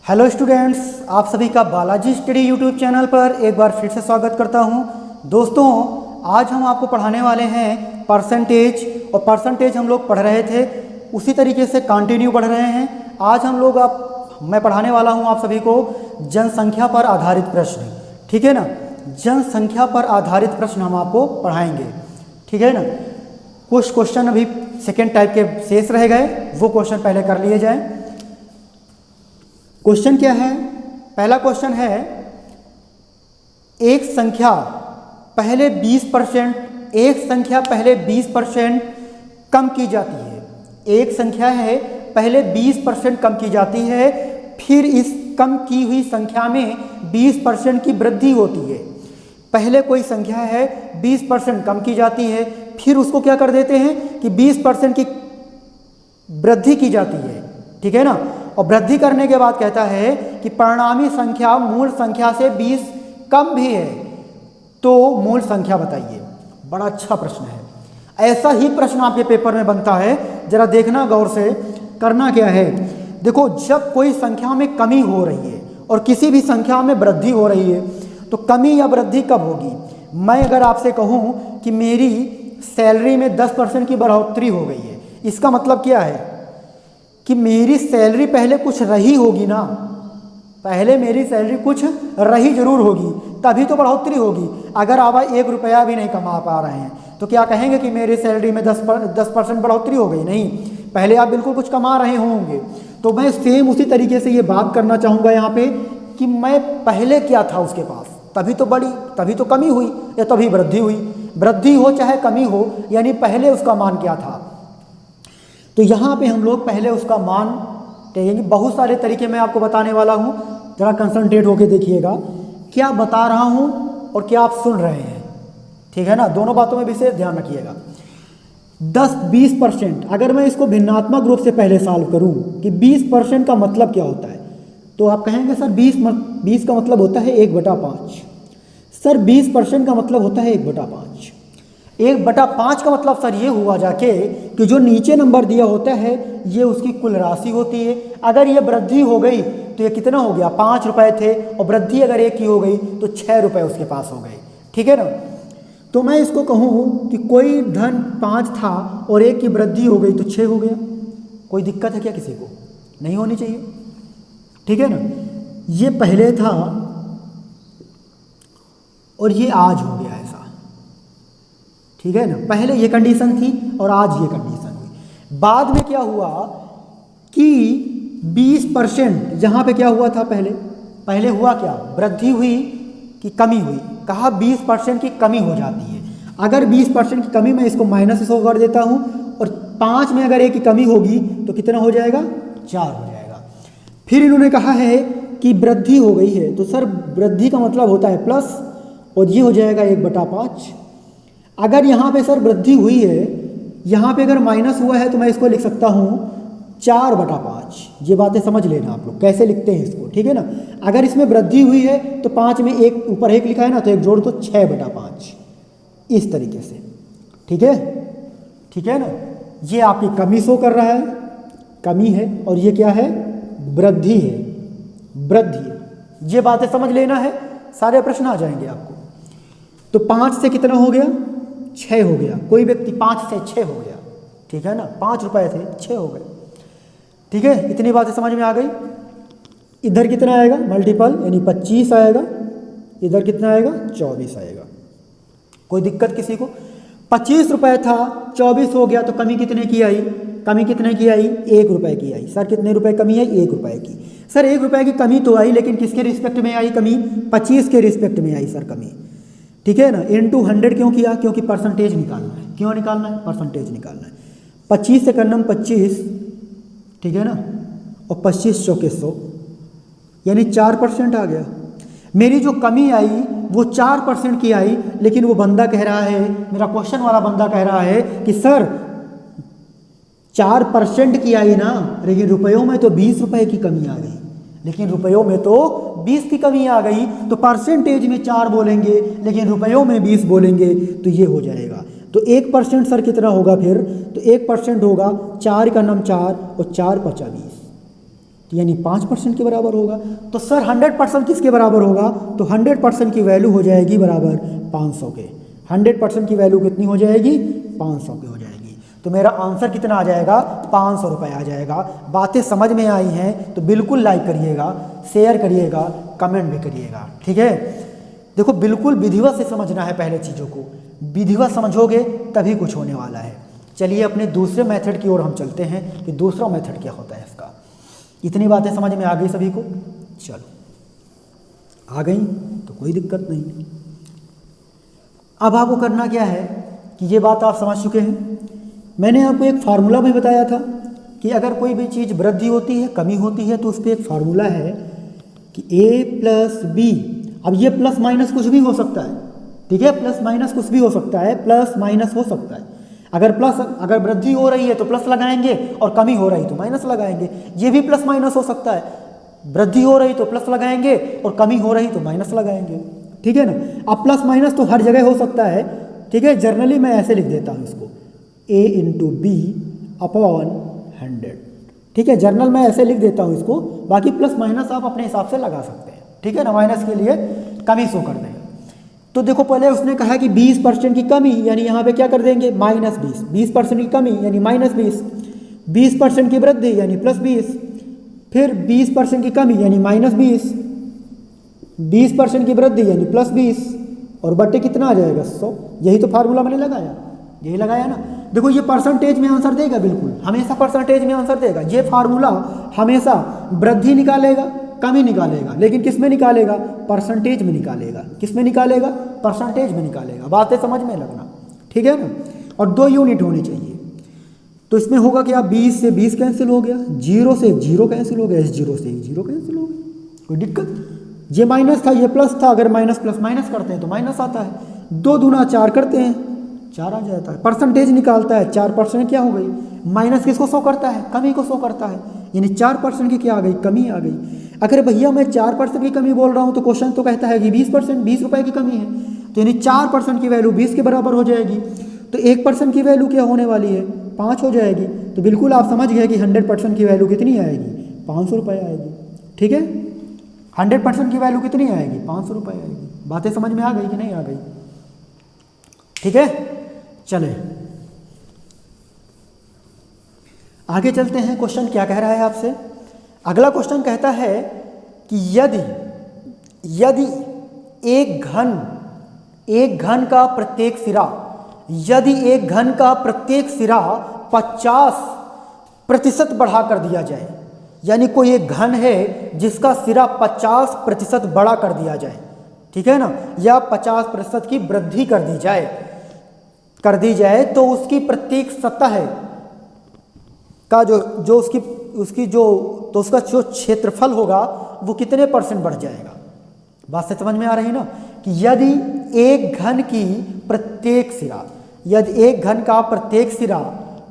Hello students, आप सभी का बालाजी स्टडी यूट्यूब चैनल पर एक बार फिर से स्वागत करता हूं। दोस्तों, आज हम आपको पढ़ाने वाले हैं परसेंटेज, और परसेंटेज हम लोग पढ़ रहे थे उसी तरीके से कंटिन्यू पढ़ रहे हैं। आज मैं पढ़ाने वाला हूं आप सभी को जनसंख्या पर आधारित प्रश्न, ठीक है ना। जनसंख्या पर आधारित प्रश्न हम आपको पढ़ाएंगे, ठीक है ना। कुछ क्वेश्चन अभी सेकेंड टाइप के शेष रह गए, वो क्वेश्चन पहले कर लिए जाएं। क्वेश्चन क्या है? पहला क्वेश्चन है, एक संख्या पहले 20% कम की जाती है। एक संख्या है पहले 20% कम की जाती है, फिर इस कम की हुई संख्या में 20% की वृद्धि होती है। पहले कोई संख्या है 20% कम की जाती है, फिर उसको क्या कर देते हैं कि 20% की वृद्धि की जाती है, ठीक है ना। और वृद्धि करने के बाद कहता है कि परिणामी संख्या मूल संख्या से 20 कम भी है, तो मूल संख्या बताइए। बड़ा अच्छा प्रश्न है, ऐसा ही प्रश्न आपके पेपर में बनता है। जरा देखना गौर से, करना क्या है, देखो जब कोई संख्या में कमी हो रही है और किसी भी संख्या में वृद्धि हो रही है, तो कमी या वृद्धि कब होगी। मैं अगर आपसे कहूं कि मेरी सैलरी में 10% की बढ़ोतरी हो गई है, इसका मतलब क्या है कि मेरी सैलरी पहले कुछ रही होगी ना, पहले मेरी सैलरी कुछ रही जरूर होगी, तभी तो बढ़ोतरी होगी। अगर आप 1 रुपया भी नहीं कमा पा रहे हैं तो क्या कहेंगे कि मेरी सैलरी में 10% बढ़ोतरी हो गई? नहीं, पहले आप बिल्कुल कुछ कमा रहे होंगे। तो मैं सेम उसी तरीके से ये बात करना चाहूँगा यहाँ पे कि मैं पहले क्या था उसके पास, तभी तो कमी हुई या तभी वृद्धि हुई। वृद्धि हो चाहे कमी हो, यानी पहले उसका मान क्या था। तो यहाँ पे हम लोग पहले उसका मान कहेंगे। बहुत सारे तरीके मैं आपको बताने वाला हूँ, जरा कंसंट्रेट होके देखिएगा क्या बता रहा हूँ और क्या आप सुन रहे हैं, ठीक है ना। दोनों बातों में विशेष ध्यान रखिएगा। 10-20%, अगर मैं इसको भिन्नात्मक रूप से पहले सॉल्व करूँ कि 20% का मतलब क्या होता है, तो आप कहेंगे सर 20 का मतलब होता है 1/5। सर 20% का मतलब होता है 1/5। 1/5 का मतलब सर ये हुआ जाके कि जो नीचे नंबर दिया होता है ये उसकी कुल राशि होती है। अगर ये वृद्धि हो गई तो ये कितना हो गया, 5 रुपये थे, और वृद्धि अगर 1 की हो गई तो 6 रुपये उसके पास हो गए, ठीक है ना। तो मैं इसको कहूँ कि कोई धन 5 था और 1 की वृद्धि हो गई तो 6 हो गया। कोई दिक्कत है क्या किसी को? नहीं होनी चाहिए, ठीक है ना। ये पहले था और ये आज हो गया ऐसा, ठीक है ना। पहले ये कंडीशन थी और आज ये कंडीशन हुई। बाद में क्या हुआ कि 20% यहाँ पे क्या हुआ था, पहले हुआ क्या, वृद्धि हुई कि कमी हुई। कहा 20% की कमी हो जाती है। अगर 20% की कमी, मैं इसको माइनस से कर देता हूँ, और 5 में अगर 1 की कमी होगी तो कितना हो जाएगा, 4 हो जाएगा। फिर इन्होंने कहा है कि वृद्धि हो गई है, तो सर वृद्धि का मतलब होता है प्लस, और ये हो जाएगा 1/5। अगर यहाँ पे सर वृद्धि हुई है, यहाँ पे अगर माइनस हुआ है तो मैं इसको लिख सकता हूँ 4/5। ये बातें समझ लेना आप लोग कैसे लिखते हैं इसको, ठीक है ना। अगर इसमें वृद्धि हुई है तो 5 में 1 ऊपर 1 लिखा है ना, तो 1 जोड़ तो 6/5, इस तरीके से, ठीक है ना। ये आपकी कमी शो कर रहा है, कमी है, और ये क्या है, वृद्धि है, ये बातें समझ लेना है, सारे प्रश्न आ जाएंगे आपको। तो 5 से कितना हो गया, 6 हो गया। कोई व्यक्ति 5 से 6 हो गया, ठीक है ना। 5 रुपए थे, 6 हो गए, ठीक है। इतनी बातें समझ में आ गई। इधर कितना आएगा, मल्टीपल यानी 25 आएगा, इधर कितना आएगा, 24 आएगा। कोई दिक्कत किसी को? 25 रुपए था, 24 हो गया, तो कमी कितने की आई, 1 रुपए की आई। सर कितने रुपए कमी आई, 1 रुपए की। सर 1 रुपए की कमी तो आई, लेकिन किसके रिस्पेक्ट में आई कमी, 25 के रिस्पेक्ट में आई सर कमी, ठीक है ना। इनटू 100 क्यों किया, क्योंकि परसेंटेज निकालना है। क्यों निकालना है, परसेंटेज निकालना है। 25 से करना 25, ठीक है ना, और 25 चौके 100, यानी 4% आ गया। मेरी जो कमी आई वो 4% की आई, लेकिन वो बंदा कह रहा है, मेरा क्वेश्चन वाला बंदा कह रहा है कि सर 4% की आई ना, लेकिन रुपयों में तो 20 रुपए की कमी आ गई, लेकिन रुपयों में तो 20 की कमी आ गई। तो परसेंटेज में 4 बोलेंगे, लेकिन रुपयों में 20 बोलेंगे, तो ये हो जाएगा। तो 1% सर कितना होगा फिर, तो 1% होगा 4 का नाम 4 और 4 × 20, यानी 5% के बराबर होगा। तो सर 100% किसके बराबर होगा? तो 100% की वैल्यू हो जाएगी बराबर 500 के। 100% की वैल्यू कितनी हो जाएगी? 500 की हो जाएगी। तो मेरा आंसर कितना आ जाएगा? 500 रुपये आ जाएगा। बातें समझ में आई हैं तो बिल्कुल लाइक करिएगा, शेयर करिएगा, कमेंट भी करिएगा, ठीक है। देखो बिल्कुल विधिवत से समझना है, पहले चीज़ों को विधिवत समझोगे तभी कुछ होने वाला है। चलिए अपने दूसरे मेथड की ओर हम चलते हैं कि दूसरा मेथड क्या होता है इसका। इतनी बातें समझ में आ गई सभी को? चलो आ गई तो कोई दिक्कत नहीं। अब आपको करना क्या है कि ये बात आप समझ चुके हैं। मैंने आपको एक फार्मूला भी बताया था कि अगर कोई भी चीज़ वृद्धि होती है, कमी होती है, तो उस पर एक फार्मूला है कि a प्लस बी। अब ये प्लस माइनस कुछ भी हो सकता है, ठीक है, प्लस माइनस कुछ भी हो सकता है, प्लस माइनस हो सकता है। अगर वृद्धि हो रही है तो प्लस लगाएंगे और कमी हो रही तो माइनस लगाएंगे। ये भी प्लस माइनस हो सकता है, वृद्धि हो रही तो प्लस लगाएंगे और कमी हो रही तो माइनस लगाएंगे, ठीक है ना। अब प्लस माइनस तो हर जगह हो सकता है, ठीक है। जनरली मैं ऐसे लिख देता हूँ इसको a इंटू बी अपॉन 100, ठीक है। जर्नल में ऐसे लिख देता हूँ इसको, बाकी प्लस माइनस आप अपने हिसाब से लगा सकते हैं, ठीक है ना। माइनस के लिए कमी शो कर देंगे। तो देखो पहले उसने कहा कि 20% की कमी, यानी यहाँ पे क्या कर देंगे? माइनस 20। 20% की कमी यानी माइनस 20। 20% की वृद्धि यानी प्लस 20। फिर 20% की कमी यानी माइनस 20। 20% की वृद्धि यानी प्लस 20 और बट्टे कितना आ जाएगा? 100। यही तो फार्मूला मैंने लगाया, यही लगाया ना। देखो ये परसेंटेज में आंसर देगा, बिल्कुल हमेशा परसेंटेज में आंसर देगा। ये फार्मूला हमेशा वृद्धि निकालेगा, कमी निकालेगा, लेकिन किस में निकालेगा? परसेंटेज में निकालेगा। किस में निकालेगा? परसेंटेज में निकालेगा। बातें समझ में लगना, ठीक है ना। और 2 यूनिट होनी चाहिए। तो इसमें होगा क्या? 20 से 20 कैंसिल हो गया, 0 से 0 कैंसिल हो गया, इस 0 से 0 कैंसिल हो गया, कोई दिक्कत? ये माइनस था, ये प्लस था, अगर माइनस प्लस माइनस करते हैं तो माइनस आता है। 2 दूना 4 करते हैं, 4 आ जाता है। परसेंटेज निकालता है, 4% क्या हो गई? माइनस किसको शो करता है? कमी को शो करता है, यानी 4% की क्या आ गई? कमी आ गई। अगर भैया मैं 4% की कमी बोल रहा हूँ तो क्वेश्चन तो कहता है कि 20%, 20 रुपये की कमी है, तो यानी 4% की वैल्यू 20 के बराबर हो जाएगी। तो 1% की वैल्यू क्या होने वाली है? 5 हो जाएगी। तो बिल्कुल आप समझ गए कि 100% की वैल्यू कितनी आएगी? 500 रुपये आएगी, ठीक है। 100% की वैल्यू कितनी आएगी? 500 रुपये आएगी। बातें समझ में आ गई कि नहीं आ गई? ठीक है, चले आगे चलते हैं। क्वेश्चन क्या कह रहा है आपसे? अगला क्वेश्चन कहता है कि यदि एक घन का प्रत्येक सिरा, यदि एक घन का प्रत्येक सिरा 50% बढ़ा कर दिया जाए, यानी कोई एक घन है जिसका सिरा 50% बड़ा कर दिया जाए, ठीक है ना, या 50% की वृद्धि कर दी जाए तो उसकी प्रत्येक सतह का जो उसका जो क्षेत्रफल होगा वो कितने % बढ़ जाएगा? बात से समझ में आ रही ना कि यदि एक घन की प्रत्येक सिरा, यदि एक घन का प्रत्येक सिरा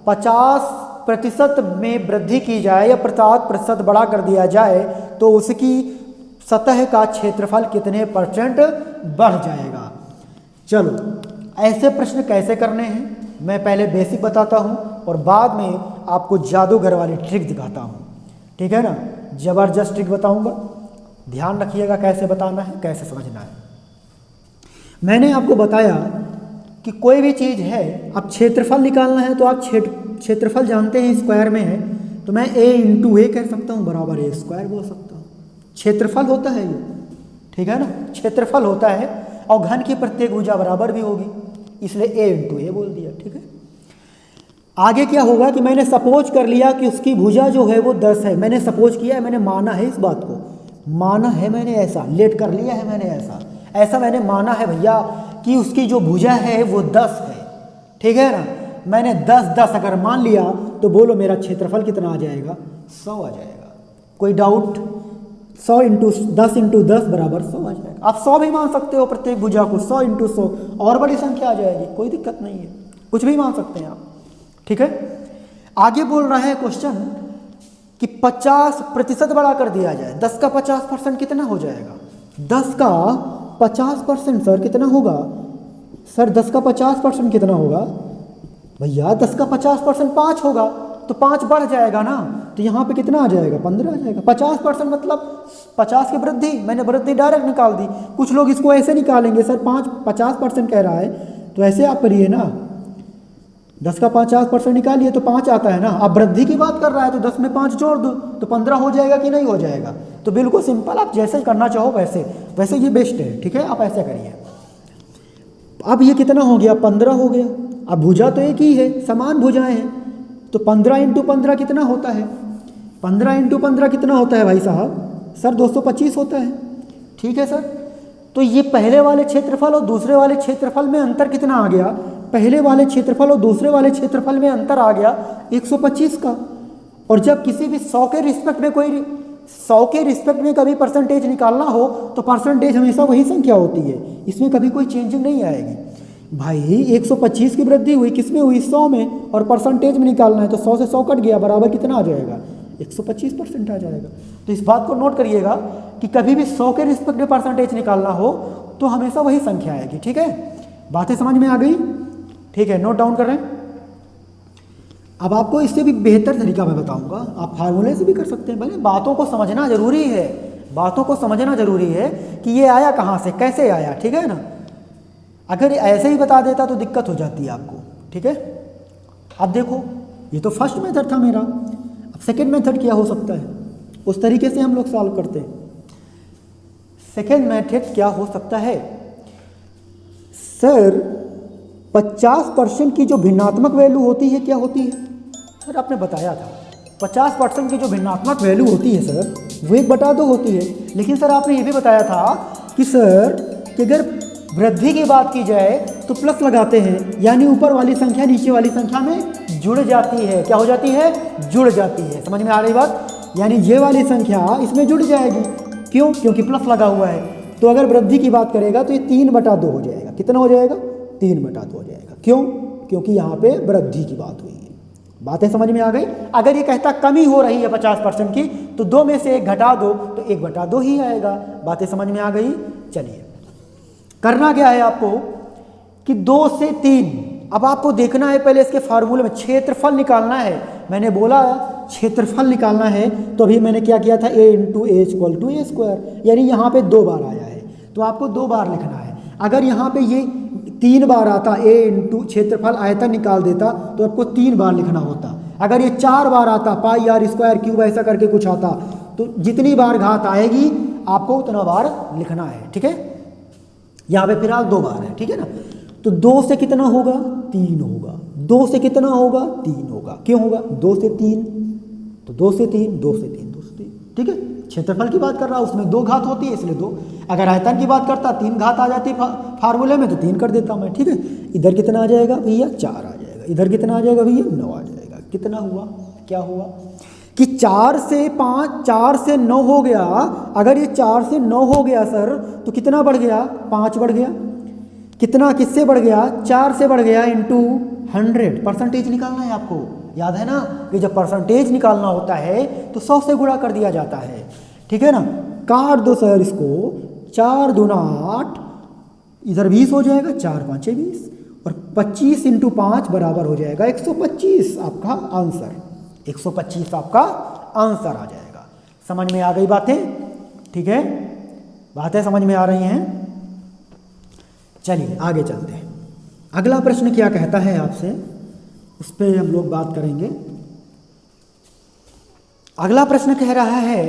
50% में वृद्धि की जाए या 50% बड़ा कर दिया जाए तो उसकी सतह का क्षेत्रफल कितने % बढ़ जाएगा? चलो ऐसे प्रश्न कैसे करने हैं मैं पहले बेसिक बताता हूं और बाद में आपको जादूगर वाली ट्रिक दिखाता हूं, ठीक है ना। जबरदस्त ट्रिक बताऊंगा, ध्यान रखिएगा कैसे बताना है, कैसे समझना है। मैंने आपको बताया कि कोई भी चीज़ है, अब क्षेत्रफल निकालना है तो आप क्षेत्रफल जानते हैं स्क्वायर में है, तो मैं a इंटू ए कह सकता हूँ बराबर a स्क्वायर बोल सकता हूँ। क्षेत्रफल होता है ये, ठीक है ना, क्षेत्रफल होता है और घन की प्रत्येक भुजा बराबर भी होगी, इसलिए a इंटू ए बोल दिया, ठीक है। आगे क्या होगा कि मैंने सपोज कर लिया कि उसकी भुजा जो है वो 10 है। मैंने सपोज किया है, मैंने माना है, इस बात को माना है मैंने, ऐसा लेट कर लिया है मैंने, ऐसा मैंने माना है भैया कि उसकी जो भुजा है वो 10 है, ठीक है ना। मैंने 10 अगर मान लिया तो बोलो मेरा क्षेत्रफल कितना आ जाएगा? 100 आ जाएगा। कोई डाउट? 100 इंटू 10 इंटू 10 बराबर 100 आ जाएगा। आप 100 भी मान सकते हो प्रत्येक भुजा को, 100 इंटू 100 और बड़ी संख्या आ जाएगी, कोई दिक्कत नहीं है, कुछ भी मान सकते हैं आप, ठीक है। आगे बोल रहा है क्वेश्चन कि 50% बड़ा कर दिया जाए। 10 का 50% कितना हो जाएगा? 10 का 50% सर कितना होगा? सर 10 का 50% कितना होगा भैया? 10 का 50% 5 होगा, तो 5 बढ़ जाएगा ना, तो यहाँ पे कितना आ जाएगा, 15 आ जाएगा। 50% मतलब 50 की वृद्धि, मैंने वृद्धि डायरेक्ट निकाल दी। कुछ लोग इसको ऐसे निकालेंगे, सर 50% कह रहा है, तो ऐसे आप करिए ना, 10 का 50% निकालिए तो 5 आता है ना। अब वृद्धि की बात कर रहा है तो 10 में 5 जोड़ दो तो 15 हो जाएगा कि नहीं हो जाएगा। तो बिल्कुल सिंपल, आप जैसे करना चाहो वैसे ये बेस्ट है, ठीक है, आप ऐसे करिए। अब ये कितना हो गया, 15 हो गया। अब भुजा तो एक ही है, समान भुजाएं हैं, तो 15 × 15 कितना होता है, 15 × 15 कितना होता है भाई साहब, सर 225 होता है, ठीक है सर। तो ये पहले वाले क्षेत्रफल और दूसरे वाले क्षेत्रफल में अंतर कितना आ गया, पहले वाले क्षेत्रफल और दूसरे वाले क्षेत्रफल में अंतर आ गया 125 का। और जब किसी भी 100 के रिस्पेक्ट में कभी परसेंटेज निकालना हो तो परसेंटेज हमेशा वही संख्या होती है, इसमें कभी कोई चेंजिंग नहीं आएगी। भाई 125 की वृद्धि हुई, किस में हुई, 100 में, और परसेंटेज में निकालना है तो 100 से 100 कट गया, बराबर कितना आ जाएगा, 125% आ जाएगा। तो इस बात को नोट करिएगा कि कभी भी 100 के रिस्पेक्ट में परसेंटेज निकालना हो तो हमेशा वही संख्या आएगी, ठीक है। बातें समझ में आ गई, ठीक है, नोट डाउन कर रहे हैं। अब आपको इससे भी बेहतर तरीका मैं बताऊंगा, आप फार्मूले से भी कर सकते हैं। भले बातों को समझना जरूरी है, बातों को समझना जरूरी है कि ये आया कहाँ से, कैसे आया, ठीक है ना। अगर ऐसे ही बता देता तो दिक्कत हो जाती है आपको, ठीक है। अब देखो, ये तो फर्स्ट मेथड था मेरा, अब सेकेंड मेथड क्या हो सकता है, उस तरीके से हम लोग सॉल्व करते हैं। सेकेंड मेथड क्या हो सकता है, सर 50% की जो भिन्नात्मक वैल्यू होती है क्या होती है, सर आपने बताया था 50% की जो भिन्नात्मक वैल्यू होती है सर वो 1/2 होती है। लेकिन सर आपने ये भी बताया था कि सर कि अगर वृद्धि की बात की जाए तो प्लस लगाते हैं, यानी ऊपर वाली संख्या नीचे वाली संख्या में जुड़ जाती है, क्या हो जाती है, जुड़ जाती है। समझ में आ रही बात, यानी ये वाली संख्या इसमें जुड़ जाएगी, क्यों, क्योंकि प्लस लगा हुआ है। तो अगर वृद्धि की बात करेगा तो ये 3/2 हो जाएगा, कितना हो जाएगा, 3/2 हो जाएगा। क्यों, क्योंकि यहाँ पे वृद्धि की बात हुई है। बातें समझ में आ गई। अगर ये कहता कमी हो रही है 50% की तो 2 में से 1 घटा दो तो 1/2 ही आएगा। बातें समझ में आ गई। चलिए करना क्या है आपको कि 2 से 3, अब आपको देखना है पहले इसके फार्मूले में क्षेत्रफल निकालना है। मैंने बोला क्षेत्रफल निकालना है तो अभी मैंने क्या किया था, a × a = a², यानी यहाँ पे 2 बार आया है तो आपको 2 बार लिखना है। अगर यहाँ पे ये 3 बार आता, a × क्षेत्रफल आयतन निकाल देता तो आपको 3 बार लिखना होता। अगर ये 4 बार आता, πr²³ ऐसा करके कुछ आता, तो जितनी बार घात आएगी आपको उतना बार लिखना है, ठीक है। यहाँ पे फिलहाल 2 बार है, ठीक है ना। तो 2 से कितना होगा, 3 होगा, 2 से कितना होगा, 3 होगा। क्यों होगा, 2 से 3, तो 2 से 3, 2 से 3, 2 से 3, ठीक है। क्षेत्रफल की बात कर रहा, उसमें 2 घात होती है इसलिए 2। अगर आयतन की बात करता 3 घात आ जाती फार्मूले में तो 3 कर देता मैं, ठीक है। इधर कितना आ जाएगा भैया, 4 आ जाएगा। इधर कितना आ जाएगा भैया, 9 आ जाएगा। कितना हुआ, क्या हुआ कि 4 से 5, 4 से 9 हो गया। अगर ये 4 से 9 हो गया सर तो कितना बढ़ गया, 5 बढ़ गया। कितना, किससे बढ़ गया, 4 से बढ़ गया × 100। परसेंटेज निकालना है आपको, याद है ना कि जब परसेंटेज निकालना होता है तो 100 से गुणा कर दिया जाता है, ठीक है ना। काट दो सर इसको, 4 दूना 8, इधर 20 हो जाएगा, 4 × 5 = 20, और 25 × 5 बराबर हो जाएगा 125 आपका आंसर। 125 आपका आंसर आ जाएगा। समझ में आ गई बातें, ठीक है, बातें समझ में आ रही हैं। चलिए आगे चलते हैं। अगला प्रश्न क्या कहता है आपसे, उस पर हम लोग बात करेंगे। अगला प्रश्न कह रहा है,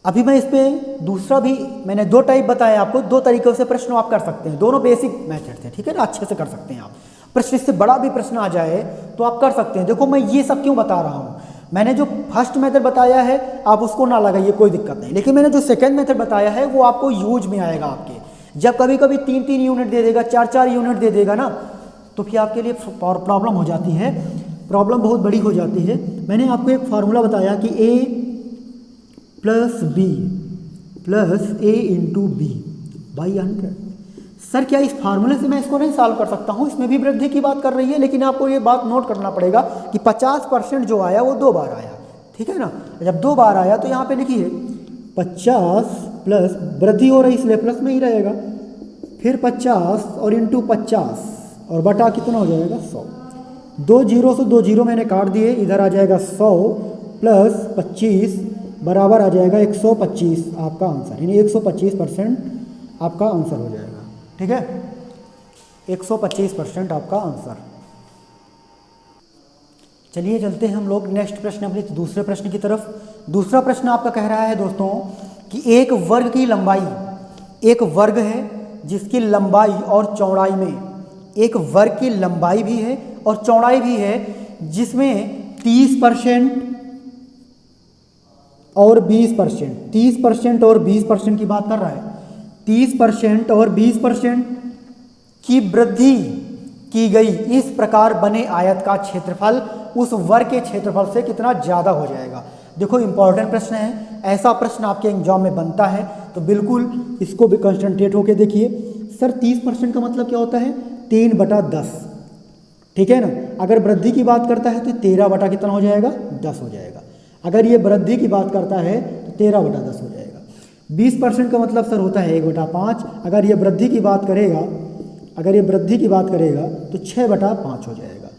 अभी मैं इस पे दूसरा भी, मैंने 2 टाइप बताया आपको, 2 तरीकों से प्रश्न आप कर सकते हैं, दोनों बेसिक मेथड थे, ठीक है ना, अच्छे से कर सकते हैं आप। प्रश्न इससे बड़ा भी प्रश्न आ जाए तो आप कर सकते हैं। देखो मैं ये सब क्यों बता रहा हूँ, मैंने जो फर्स्ट मेथड बताया है आप उसको ना लगाइए, कोई दिक्कत नहीं, लेकिन मैंने जो सेकंड मेथड बताया है वो आपको यूज में आएगा आपके। जब कभी कभी 3-3 यूनिट दे देगा, 4-4 यूनिट दे देगा ना, तो फिर आपके लिए प्रॉब्लम हो जाती है, प्रॉब्लम बहुत बड़ी हो जाती है। मैंने आपको एक फार्मूला बताया कि a + b + a × b/100। Sir क्या इस फार्मूले से मैं इसको नहीं सॉल्व कर सकता हूँ, इसमें भी वृद्धि की बात कर रही है, लेकिन आपको ये बात नोट करना पड़ेगा कि 50% जो आया वो 2 बार आया, ठीक है ना। जब 2 बार आया तो यहाँ पे लिखिए 50 प्लस, वृद्धि हो रही इसलिए प्लस में ही रहेगा, फिर 50 और × 50 और बटा कितना हो जाएगा 100। दो जीरो से दो जीरो मैंने काट दिए, इधर आ जाएगा 100 प्लस 25 बराबर आ जाएगा 125 आपका आंसर, यानी 125% आपका आंसर हो जाएगा। ठीक है, 125% आपका आंसर। चलिए चलते हैं हम लोग नेक्स्ट प्रश्न, अपने दूसरे प्रश्न की तरफ। दूसरा प्रश्न आपका कह रहा है दोस्तों कि एक वर्ग की लंबाई, एक वर्ग है जिसकी लंबाई और चौड़ाई में, एक वर्ग की लंबाई भी है और चौड़ाई भी है, जिसमें 30% और 20%, 30% और 20% की बात कर रहा है, 30% और 20% की वृद्धि की गई इस प्रकार बने आयत का क्षेत्रफल उस वर्ग के क्षेत्रफल से कितना ज़्यादा हो जाएगा। देखो इंपॉर्टेंट प्रश्न है, ऐसा प्रश्न आपके एग्जाम में बनता है, तो बिल्कुल इसको भी कंसंट्रेट होकर देखिए। सर 30% का मतलब क्या होता है? 3/10, ठीक है ना। अगर वृद्धि की बात करता है तो 13 कितना हो जाएगा? 10 हो जाएगा। अगर ये वृद्धि की बात करता है तो 13/10 हो जाएगा। 20% का मतलब सर होता है 1/5। अगर ये वृद्धि की बात करेगा, अगर ये वृद्धि की बात करेगा तो 6/5 हो जाएगा।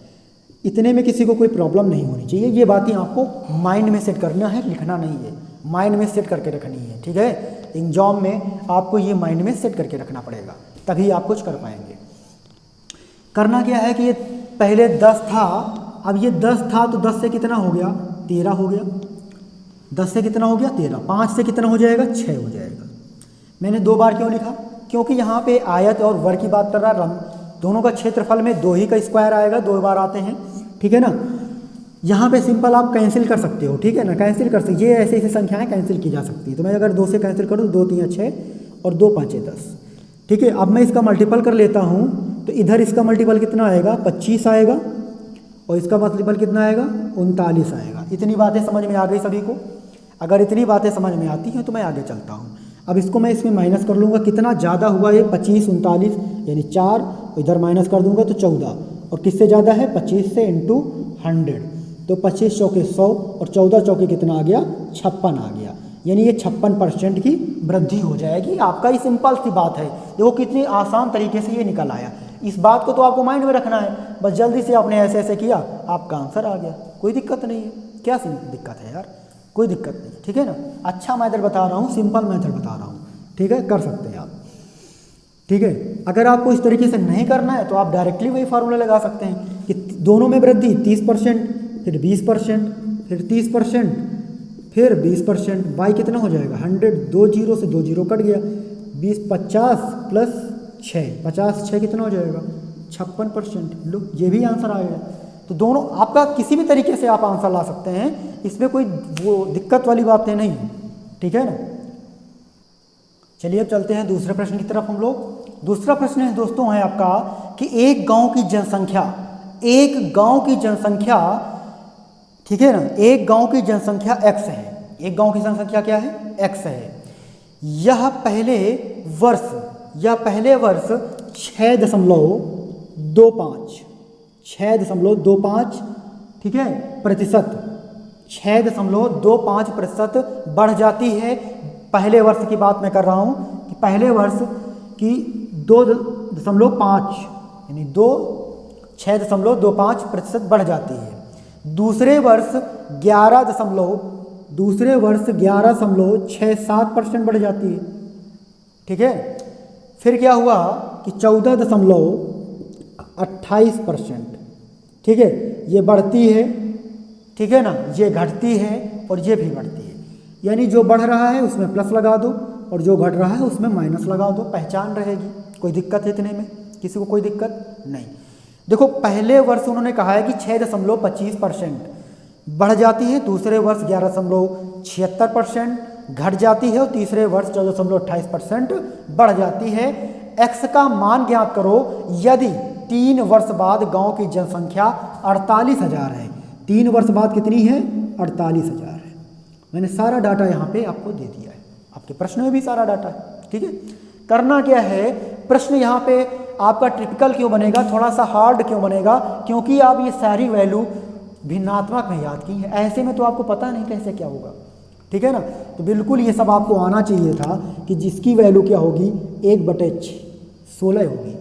इतने में किसी को कोई प्रॉब्लम नहीं होनी चाहिए। ये बातें आपको माइंड में सेट करना है, लिखना नहीं है, माइंड में सेट करके रखनी है। ठीक है, एग्जाम में आपको ये माइंड में सेट करके रखना पड़ेगा, तभी आप कुछ कर पाएंगे। करना क्या है कि ये पहले 10 था, अब ये 10 था तो 10 से कितना हो गया? 13 हो गया। 10 से कितना हो गया? 13। 5 से कितना हो जाएगा? 6 हो जाएगा। मैंने 2 बार क्यों लिखा? क्योंकि यहाँ पे आयत और वर्ग की बात कर रहा, दोनों का क्षेत्रफल में 2 ही का स्क्वायर आएगा, 2 बार आते हैं। ठीक है ना। यहाँ पे सिंपल आप कैंसिल कर सकते हो, ठीक है ना, कैंसिल कर सकते, ये ऐसे ऐसी संख्याएं कैंसिल की जा सकती है। तो मैं अगर 2 से कैंसिल करूँ, 2 3 6 और 2 5 10, ठीक है। अब मैं इसका मल्टीपल कर लेता हूँ, तो इधर इसका मल्टीपल कितना आएगा? 25 आएगा, और इसका मल्टीपल कितना आएगा? 39 आएगा। इतनी बातें समझ में आ गई सभी को? अगर इतनी बातें समझ में आती हैं तो मैं आगे चलता हूँ। अब इसको मैं इसमें माइनस कर लूँगा, कितना ज़्यादा हुआ ये? 25 39, यानी 4, इधर माइनस कर दूंगा तो 14, और किससे ज़्यादा है? 25 से इंटू 100, तो 25 चौके 100 और 14 चौके कितना आ गया? 56 आ गया। यानी ये 56% की वृद्धि हो जाएगी। आपका ही सिंपल सी बात है, देखो कितनी आसान तरीके से ये निकल आया। इस बात को तो आपको माइंड में रखना है, बस जल्दी से आपने ऐसे ऐसे किया, आपका आंसर आ गया, कोई दिक्कत नहीं है। क्या दिक्कत है यार? कोई दिक्कत नहीं, ठीक है ना। अच्छा मेथड बता रहा हूँ, सिंपल मेथड बता रहा हूँ, ठीक है, कर सकते हैं आप। ठीक है, अगर आपको इस तरीके से नहीं करना है तो आप डायरेक्टली वही फार्मूला लगा सकते हैं कि दोनों में वृद्धि 30%, फिर 20%, फिर 30%, फिर 20%, बाई कितना हो जाएगा? 100, 2 जीरो से 2 जीरो कट गया, 20 50 प्लस 6, 50 6 कितना हो जाएगा? 56%। लो, ये भी आंसर आ गया। तो दोनों आपका किसी भी तरीके से आप आंसर ला सकते हैं, इसमें कोई वो दिक्कत वाली बातें नहीं है, ठीक है ना। चलिए अब चलते हैं दूसरे प्रश्न की तरफ हम लोग। दूसरा प्रश्न है दोस्तों है आपका कि एक गांव की जनसंख्या, एक गांव की जनसंख्या, ठीक है ना, एक गांव की जनसंख्या x है, एक गांव की जनसंख्या क्या है? x है। यह पहले वर्ष 6.25, ठीक है, प्रतिशत, 6.25% बढ़ जाती है। पहले वर्ष की बात मैं कर रहा हूं कि पहले वर्ष की 2.5 यानी 6.25% बढ़ जाती है। दूसरे वर्ष 11.67% बढ़ जाती है, ठीक है। फिर क्या हुआ कि 14.28%, ठीक है, ये बढ़ती है, ठीक है ना, ये घटती है और ये भी बढ़ती है। यानी जो बढ़ रहा है उसमें प्लस लगा दो और जो घट रहा है उसमें माइनस लगा दो, पहचान रहेगी। कोई दिक्कत है इतने में? किसी को कोई दिक्कत नहीं। देखो पहले वर्ष उन्होंने कहा है कि 6.25% बढ़ जाती है, दूसरे वर्ष 11.76% घट जाती है और तीसरे वर्ष 14.28% बढ़ जाती है। x का मान ज्ञात करो यदि 3 वर्ष बाद गांव की जनसंख्या 48,000 है। 3 वर्ष बाद कितनी है? 48,000 है। मैंने सारा डाटा यहाँ पे आपको दे दिया है, आपके प्रश्न में भी सारा डाटा है, ठीक है। करना क्या है, प्रश्न यहाँ पे आपका टिपिकल क्यों बनेगा, थोड़ा सा हार्ड क्यों बनेगा? क्योंकि आप ये सारी वैल्यू भिन्नात्मक में याद की है, ऐसे में तो आपको पता नहीं कैसे क्या होगा, ठीक है ना। तो बिल्कुल ये सब आपको आना चाहिए था कि जिसकी वैल्यू क्या होगी? 1/16 होगी,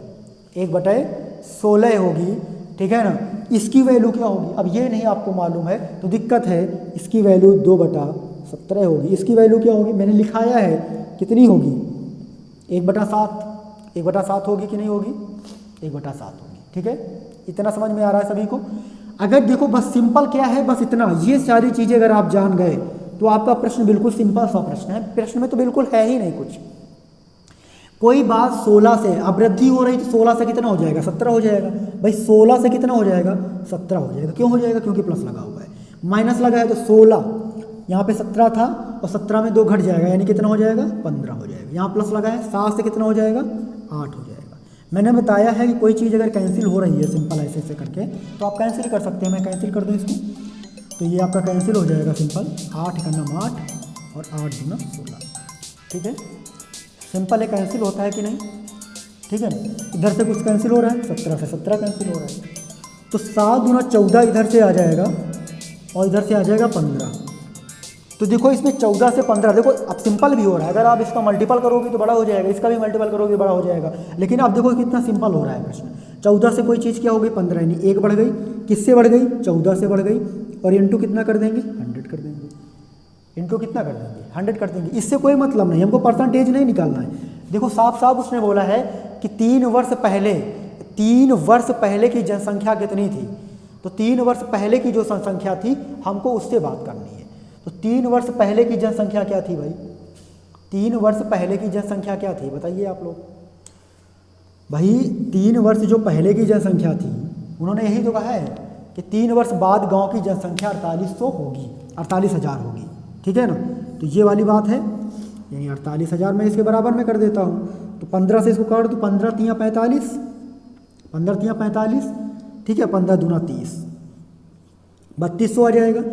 1/16 होगी, ठीक है ना। इसकी वैल्यू क्या होगी, अब ये नहीं आपको मालूम है तो दिक्कत है। इसकी वैल्यू 2/17 होगी। इसकी वैल्यू क्या होगी, मैंने लिखाया है कितनी होगी, 1/7। 1/7 होगी कि नहीं होगी, 1/7 होगी। ठीक है, इतना समझ में आ रहा है सभी को। अगर देखो बस सिंपल क्या है, बस इतना, ये सारी चीज़ें अगर आप जान गए तो आपका प्रश्न बिल्कुल सिंपल सा प्रश्न है। प्रश्न में तो बिल्कुल है ही नहीं कुछ। कोई बात 16 से, अब वृद्धि हो रही तो 16 से कितना हो जाएगा, 17 हो जाएगा। भाई 16 से कितना हो जाएगा, 17 हो जाएगा। क्यों हो जाएगा, क्योंकि प्लस लगा हुआ है। माइनस लगा है तो 16, यहाँ पे 17 था और 17 में 2 घट जाएगा, यानी कितना हो जाएगा, 15 हो जाएगा। यहाँ प्लस लगा है, 7 से कितना हो जाएगा, 8 हो जाएगा। मैंने बताया है कि कोई चीज़ अगर कैंसिल हो रही है सिंपल ऐसे ऐसे करके तो आप कैंसिल कर सकते हैं। मैं कैंसिल कर दूँ इसको, तो ये आपका कैंसिल हो जाएगा सिंपल। 8 का नाम 8 और 8 दूना 16। ठीक है, सिंपल है, कैंसिल होता है कि नहीं। ठीक है, इधर से कुछ कैंसिल हो रहा है, 17 से 17 कैंसिल हो रहा है, तो 7 दूना 14 इधर से आ जाएगा और इधर से आ जाएगा 15। तो देखो इसमें 14 से 15, देखो अब सिंपल भी हो रहा है। अगर आप इसका मल्टीपल करोगे तो बड़ा हो जाएगा, इसका भी मल्टीपल करोगे तो बड़ा हो जाएगा। लेकिन आप देखो कितना सिंपल हो रहा है प्रश्न। 14 से कोई चीज़ क्या हो गई, 15, यानी 1 बढ़ गई। किससे बढ़ गई, 14 से बढ़ गई। और इंटू कितना कर देंगे, 100 कर देंगे। इनको कितना कर देंगे, 100 कर देंगे। इससे कोई मतलब नहीं, हमको परसेंटेज नहीं निकालना है। देखो साफ साफ उसने बोला है कि 3 वर्ष पहले की जनसंख्या कितनी थी, तो 3 वर्ष पहले की जो जनसंख्या थी हमको उससे बात करनी है। तो 3 वर्ष पहले की जनसंख्या क्या थी भाई, 3 वर्ष पहले की जनसंख्या क्या थी बताइए आप लोग। भाई 3 वर्ष जो पहले की जनसंख्या थी, उन्होंने यही तो कहा है कि 3 वर्ष बाद गांव की जनसंख्या 4800 होगी, 48,000 होगी। ठीक है ना, तो ये वाली बात है, यानी 48,000 मैं इसके बराबर में कर देता हूँ। तो 15 से इसको काट दो, 15 तियाँ 45, 15 तियाँ 45। ठीक है, 15 दूना 30, 3200 आ जाएगा।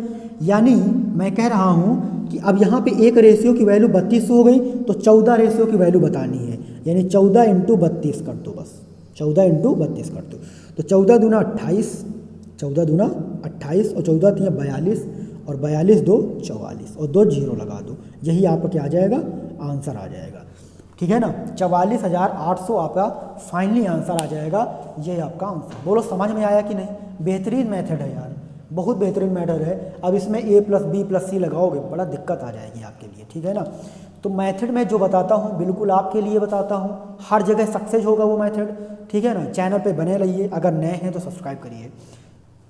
यानी मैं कह रहा हूँ कि अब यहाँ पे एक रेशियो की वैल्यू 3200 हो गई, तो 14 रेशियो की वैल्यू बतानी है, यानी 14 × 32 कर दो, बस 14 × 32 कर दो। तो 14 दूना 28, 14 दूना 28 और 14 तियाँ 42 और 42 2 44 और 2 जीरो लगा दो, यही आपका क्या आ जाएगा, आंसर आ जाएगा। ठीक है ना, 44,800 आपका फाइनली आंसर आ जाएगा। ये आपका आंसर, बोलो समझ में आया कि नहीं। बेहतरीन मेथड है यार, बहुत बेहतरीन मेथड है। अब इसमें a + b + c लगाओगे बड़ा दिक्कत आ जाएगी आपके लिए। ठीक है ना, तो मेथड में जो बताता हूँ बिल्कुल आपके लिए बताता हूँ, हर जगह सक्सेस होगा वो मेथड। ठीक है ना, चैनल पे बने रहिए, अगर नए हैं तो सब्सक्राइब करिए।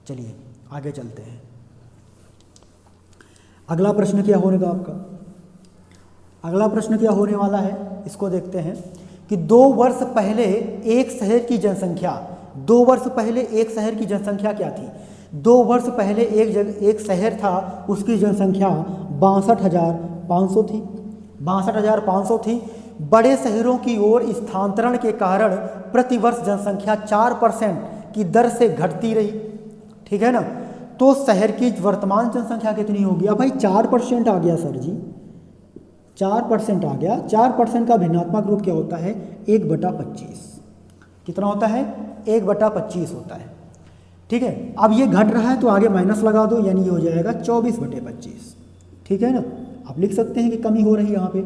चलिए आगे चलते हैं। अगला प्रश्न क्या होने का आपका, अगला प्रश्न क्या होने वाला है इसको देखते हैं कि 2 वर्ष पहले एक शहर की जनसंख्या, 2 वर्ष पहले एक शहर की जनसंख्या क्या थी। 2 वर्ष पहले एक शहर था, उसकी जनसंख्या 62,500 थी, 62,500 थी। बड़े शहरों की ओर स्थानांतरण के कारण प्रतिवर्ष जनसंख्या 4% की दर से घटती रही। ठीक है ना, तो शहर की वर्तमान जनसंख्या कितनी होगी। अब भाई 4% आ गया सर जी, 4% आ गया। 4% का भिन्नात्मक रूप क्या होता है, 1/25। कितना होता है, 1/25 होता है। ठीक है, अब ये घट रहा है तो आगे माइनस लगा दो, यानी ये हो जाएगा 24/25। ठीक है ना, आप लिख सकते हैं कि कमी हो रही है यहाँ पे।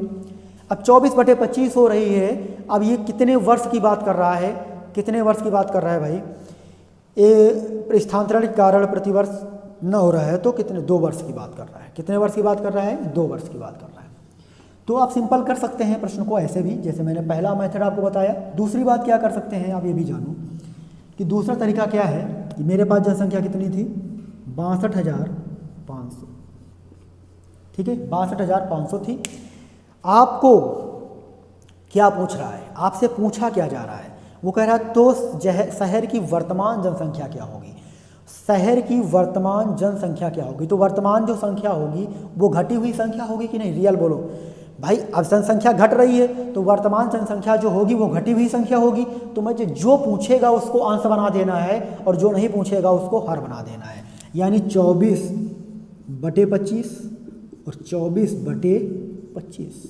अब 24/25 हो रही है। अब ये कितने वर्ष की बात कर रहा है, कितने वर्ष की बात कर रहा है भाई, ये स्थानांतरण के कारण प्रतिवर्ष न हो रहा है तो कितने, 2 वर्ष की बात कर रहा है। कितने वर्ष की बात कर रहा है, 2 वर्ष की बात कर रहा है। तो आप सिंपल कर सकते हैं प्रश्न को ऐसे भी, जैसे मैंने पहला मेथड आपको बताया। दूसरी बात क्या कर सकते हैं आप ये भी जानो कि दूसरा तरीका क्या है कि मेरे पास जनसंख्या कितनी थी, 62,500। ठीक है, 62,500 थी। आपको क्या पूछ रहा है, आपसे पूछा क्या जा रहा है, वो कह रहा है तो शहर की वर्तमान जनसंख्या क्या होगी, शहर की वर्तमान जनसंख्या क्या होगी। तो वर्तमान जो संख्या होगी वो घटी हुई संख्या होगी कि नहीं, रियल बोलो भाई। अब जनसंख्या घट रही है तो वर्तमान जनसंख्या जो होगी वो घटी हुई संख्या होगी। तो मुझे जो पूछेगा उसको अंश बना देना है और जो नहीं पूछेगा उसको हर बना देना है, यानी 24/25 और 24/25।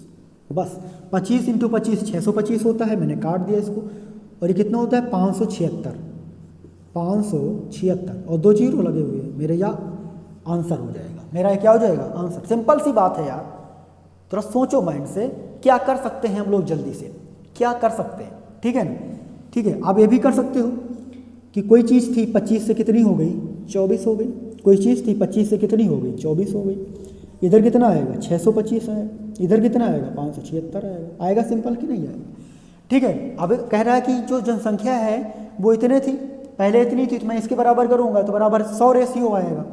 बस 25 × 25 625 होता है, मैंने काट दिया इसको। और ये कितना होता है, 576, 576 और 2 जीरो लगे हुए हैं, मेरे यहाँ आंसर हो जाएगा। मेरा क्या हो जाएगा, आंसर। सिंपल सी बात है यार, थोड़ा सोचो माइंड से, क्या कर सकते हैं हम लोग जल्दी से, क्या कर सकते हैं। ठीक है ना, ठीक है, आप ये भी कर सकते हो कि कोई चीज़ थी 25 से कितनी हो गई, 24 हो गई। कोई चीज़ थी 25 से कितनी हो गई, 24 हो गई। इधर कितना आएगा, 625 आएगा। इधर कितना आएगा, 576 आएगा। आएगा सिंपल कि नहीं आएगा? ठीक है। अब कह रहा है कि जो जनसंख्या है वो इतने थी, पहले इतनी थी, तो मैं इसके बराबर करूँगा तो बराबर 100 रेशियो आएगा।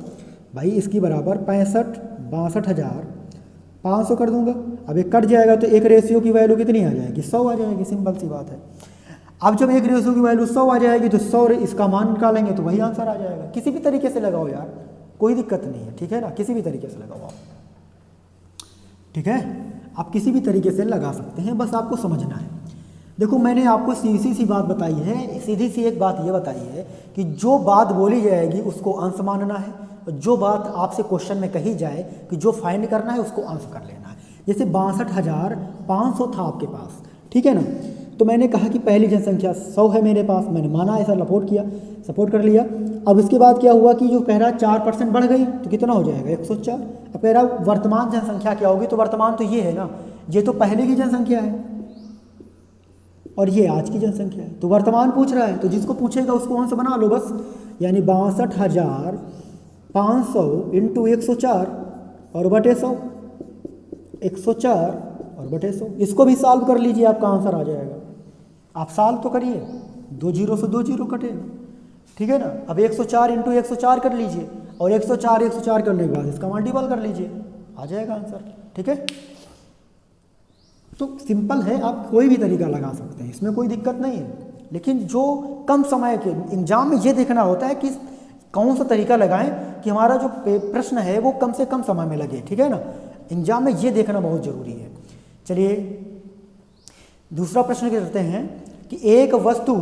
भाई इसकी बराबर 62,500 कर दूंगा। अब एक कट जाएगा तो एक रेशियो की वैल्यू कितनी आ जाएगी, 100 आ जाएगी। सिंपल सी बात है। अब जब एक रेशियो की वैल्यू 100 आ जाएगी तो 100 इसका मान निकालेंगे तो वही आंसर आ जाएगा। किसी भी तरीके से लगाओ यार, कोई दिक्कत नहीं है, ठीक है ना, किसी भी तरीके से लगाओ आप, ठीक है, आप किसी भी तरीके से लगा सकते हैं, बस आपको समझना है। देखो मैंने आपको सीधी सी बात बताई है, सीधी सी एक बात ये बताई है कि जो बात बोली जाएगी उसको अंश मानना है, और जो बात आपसे क्वेश्चन में कही जाए कि जो फाइंड करना है उसको अंश कर लेना है। जैसे 62,500 था आपके पास, ठीक है ना, तो मैंने कहा कि पहली जनसंख्या 100 है मेरे पास, मैंने माना ऐसा, सपोर्ट कर लिया। अब इसके बाद क्या हुआ कि जो कह रहा 4% बढ़ गई तो कितना हो जाएगा, 104। अब कह रहा वर्तमान जनसंख्या क्या होगी, तो वर्तमान तो ये है ना, ये तो पहले की जनसंख्या है और ये आज की जनसंख्या है, तो वर्तमान पूछ रहा है, तो जिसको पूछेगा उसको अंश बना लो बस। यानी 62,500 इंटू 104 और बटे 100, 104 और बटे 100। इसको भी सॉल्व कर लीजिए, आपका आंसर आ जाएगा। आप सॉल्व तो करिए, 2 जीरो से 2 जीरो कटेगा, ठीक है ना। अब 104 इंटू 104 कर लीजिए और 104 करने के बाद इसका मल्टीपल कर लीजिए, आ जाएगा आंसर, ठीक है। तो सिंपल है, आप कोई भी तरीका लगा सकते हैं, इसमें कोई दिक्कत नहीं है। लेकिन जो कम समय के एग्जाम में ये देखना होता है कि कौन सा तरीका लगाएं कि हमारा जो प्रश्न है वो कम से कम समय में लगे, ठीक है ना। एग्जाम में ये देखना बहुत ज़रूरी है। चलिए दूसरा प्रश्न करते हैं कि एक वस्तु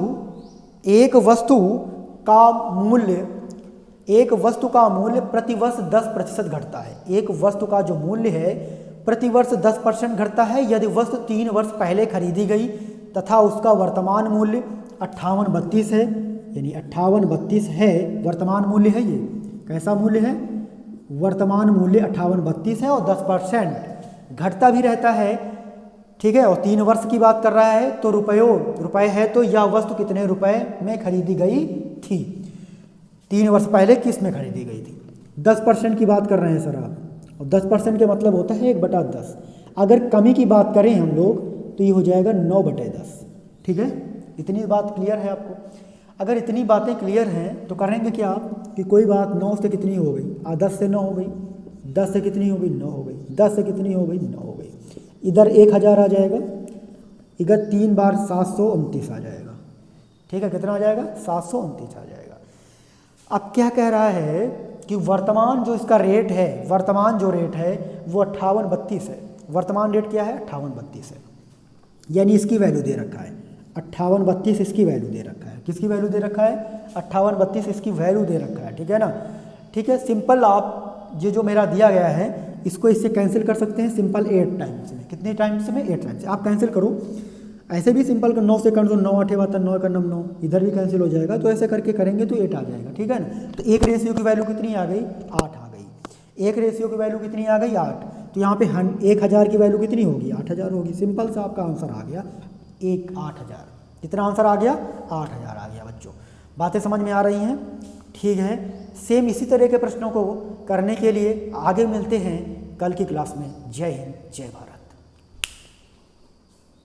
का मूल्य प्रतिवर्ष 10% घटता है। एक वस्तु का जो मूल्य है प्रतिवर्ष 10% घटता है यदि वस्तु 3 वर्ष पहले खरीदी गई तथा उसका वर्तमान मूल्य 5832 है, यानी 5832 है वर्तमान मूल्य है। ये कैसा मूल्य है, वर्तमान मूल्य 5832 है और 10% घटता भी रहता है, ठीक है, और 3 वर्ष की बात कर रहा है, तो रुपए है, तो यह वस्तु कितने रुपए में खरीदी गई थी, 3 वर्ष पहले किस में खरीदी गई थी। 10% की बात कर रहे हैं सर आप, और 10% का मतलब होता है 1/10। अगर कमी की बात करें हम लोग तो ये हो जाएगा 9/10, ठीक है। इतनी बात क्लियर है आपको? अगर इतनी बातें क्लियर हैं तो करेंगे क्या आप कि कोई बात 9 से कितनी हो गई, 10 से 9 हो गई, 10 से कितनी हो गई, 9 हो गई, 10 से कितनी हो गई, 9 हो गई। इधर 1000 आ जाएगा, इधर 3 बार 729 आ जाएगा, ठीक है। कितना आ जाएगा, 729 आ जाएगा। अब क्या कह रहा है कि वर्तमान जो इसका रेट है, वर्तमान जो रेट है वो 5832 है। वर्तमान रेट क्या है, 5832 है, यानी इसकी वैल्यू दे रखा है 5832, इसकी वैल्यू दे रखा है। किसकी वैल्यू दे रखा है, 5832 इसकी वैल्यू दे रखा है, ठीक है ना। ठीक है, सिंपल आप ये जो मेरा दिया गया है इसको इससे कैंसिल कर सकते हैं सिंपल 8 टाइम्स में। कितने टाइम्स में, 8 टाइम्स। आप कैंसिल करो, ऐसे भी सिंपल कर 9 से कर दो, 9 8 बात 9 का 9, इधर भी कैंसिल हो जाएगा, तो ऐसे करके करेंगे तो 8 आ जाएगा, ठीक है ना। तो एक रेशियो की वैल्यू कितनी आ गई, 8 आ गई। एक रेशियो की वैल्यू कितनी आ गई, 8। तो यहाँ पे 1000 की वैल्यू कितनी होगी, 8000 होगी। सिंपल सा आपका आंसर आ गया 8000। कितना आंसर आ गया, 8000 आ गया बच्चों। बातें समझ में आ रही हैं, ठीक है। सेम इसी तरह के प्रश्नों को करने के लिए आगे मिलते हैं कल की क्लास में। जय हिंद, जय भारत।